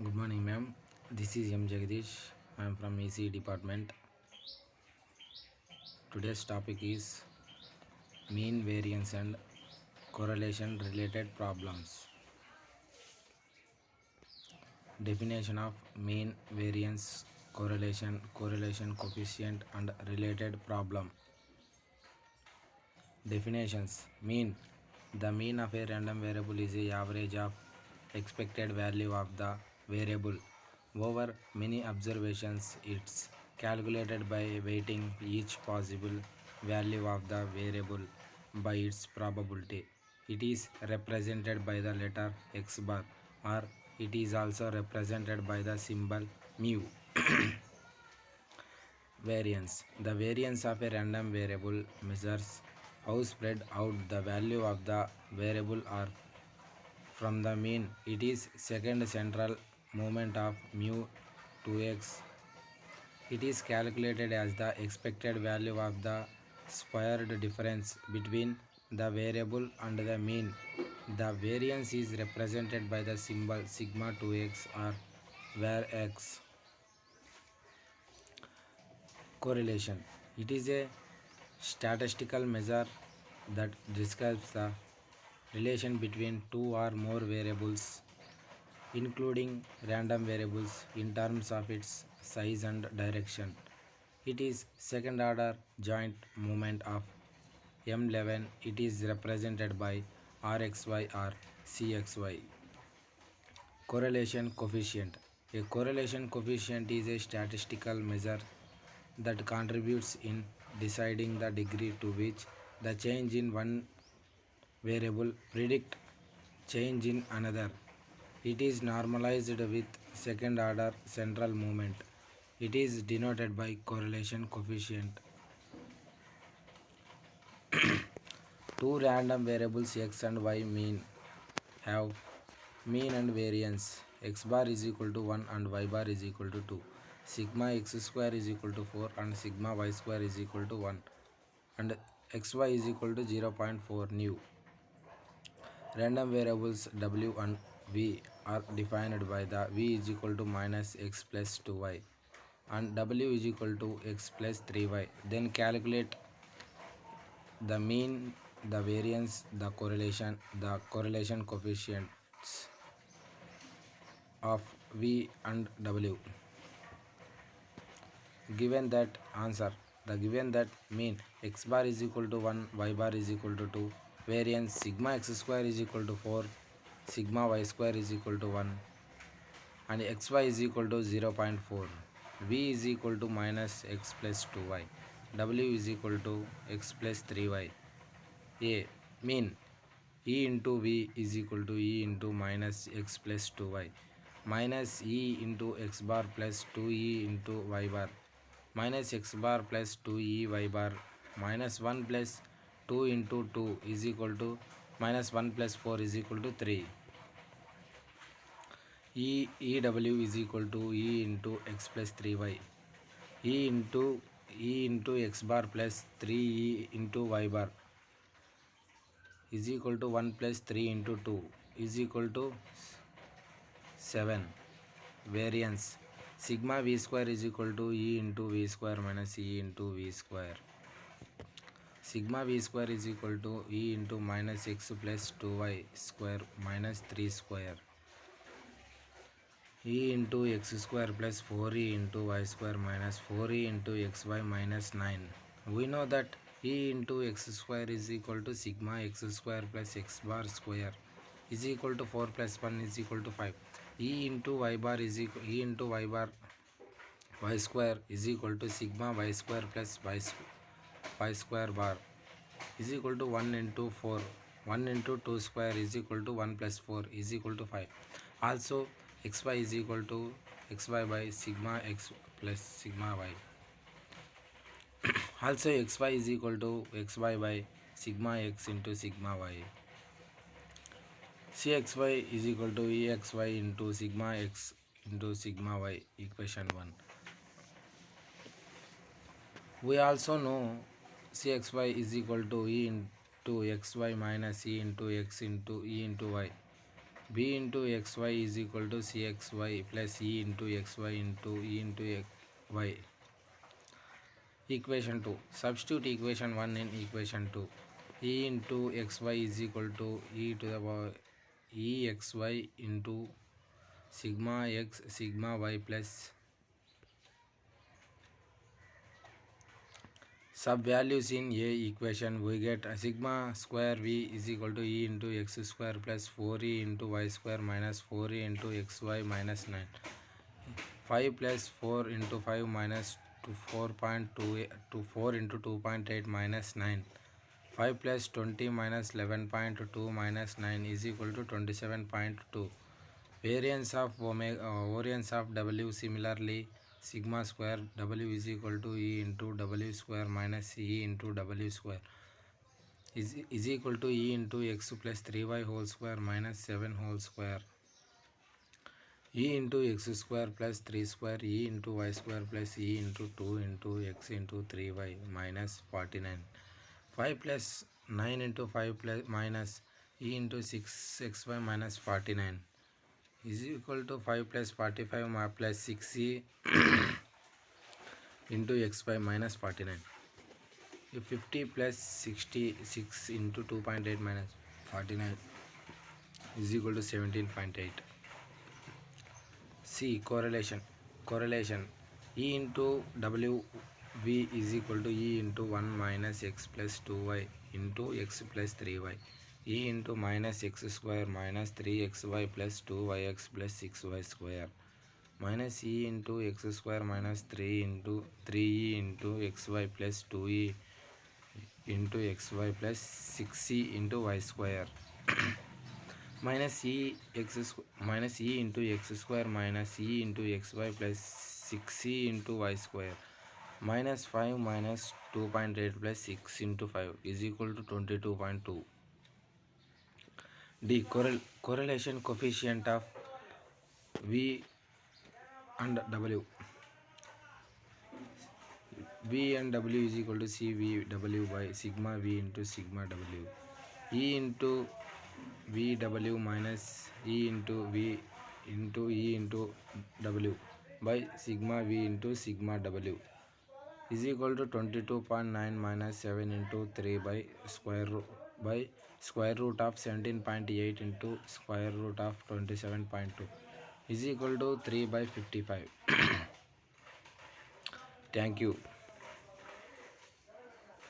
Good morning, ma'am. This is M. Jagdish. I am from EC department. Today's topic is mean variance and correlation related problems. Definition of mean variance, correlation coefficient, and related problem. Definitions: mean. The mean of a random variable is the average of expected value of the variable over many observations. It's calculated by weighting each possible value of the variable by its probability. It is represented by the letter x bar, or it is also represented by the symbol mu. Variance. The variance of a random variable measures how spread out the value of the variable are from the mean. It is second central moment of mu 2x. It is calculated as the expected value of the squared difference between the variable and the mean. The variance is represented by the symbol sigma 2x, or where x. Correlation. It is a statistical measure that describes the relation between two or more variables, including random variables, in terms of its size and direction. It is second order joint moment of M11. It is represented by Rxy or Cxy. Correlation coefficient. A correlation coefficient is a statistical measure that contributes in deciding the degree to which the change in one variable predict change in another. It is normalized with second order central movement. It is denoted by correlation coefficient. Two random variables x and y have mean and variance. X bar is equal to 1 and y bar is equal to 2. Sigma x square is equal to 4 and sigma y square is equal to 1, and xy is equal to 0.4 nu. Random variables w and v are defined by the v is equal to minus x plus 2y and w is equal to x plus 3y. Then calculate the mean, the variance, the correlation coefficients of v and w. Given that answer, the given that mean x bar is equal to 1, y bar is equal to 2, variance sigma x square is equal to 4, sigma y square is equal to 1, and xy is equal to 0.4. V is equal to minus x plus 2y. W is equal to x plus 3y. A. Mean. E into V is equal to E into minus x plus 2y minus E into x bar plus 2E into y bar minus x bar plus 2E y bar minus 1 plus 2 into 2 is equal to minus 1 plus 4 is equal to 3. EW is equal to E into x plus 3y. E into x bar plus 3E into y bar is equal to 1 plus 3 into 2 is equal to 7. Variance sigma v square is equal to E into v square minus E into v square. Sigma v square is equal to E into minus x plus 2y square minus 3 square. E into x square plus 4E into y square minus 4E into xy minus 9. We know that E into x square is equal to sigma x square plus x bar square is equal to 4 plus 1 is equal to 5. E into y bar is equal E into y bar y square is equal to sigma y square plus y square bar is equal to 1 into 4. 1 into 2 square is equal to 1 plus 4 is equal to 5. Also xy is equal to xy by sigma x plus sigma y. Also xy is equal to xy by sigma x into sigma y. Cxy is equal to exy into sigma x into sigma y, equation 1. We also know Cxy is equal to E into xy minus E into x into E into y. b into xy is equal to cxy plus e into xy into e into y. Equation 2. Substitute equation 1 in equation 2. E into xy is equal to e to the power exy into sigma x sigma y plus sub values in a equation. We get sigma square v is equal to e into x square plus 4e into y square minus 4e into xy minus 9. 5 plus 4 into 5 minus 4.2 to 4 into 2.8 minus 9. 5 plus 20 minus 11.2 minus 9 is equal to 27.2. Variance of w. Similarly, sigma square w is equal to e into w square minus e into w square is equal to e into x plus 3y whole square minus 7 whole square. E into x square plus 3 square e into y square plus e into 2 into x into 3y minus 49. 5 plus 9 into 5 plus minus e into 6xy minus 49 is equal to 5 plus 45 plus 6e into xy minus 49. If 50 plus 66 into 2.8 minus 49 is equal to 17.8. C. Correlation. E into w v is equal to e into 1 minus x plus 2y into x plus 3y. E into minus x square minus 3xy plus 2yx plus 6y square minus e into x square minus 3 into 3e into xy plus 2e into xy plus 6e into y square minus e into x square minus e into xy plus 6e into y square minus 5 minus 2.8 plus 6 into 5 is equal to 22.2. D. Correlation coefficient of v and w. V and w is equal to cv by sigma v into sigma w. E into vw minus e into v into e into w by sigma v into sigma w is equal to 22.9 minus 7 into 3 by square root of 17.8 into square root of 27.2 is equal to 3 by 55. Thank you.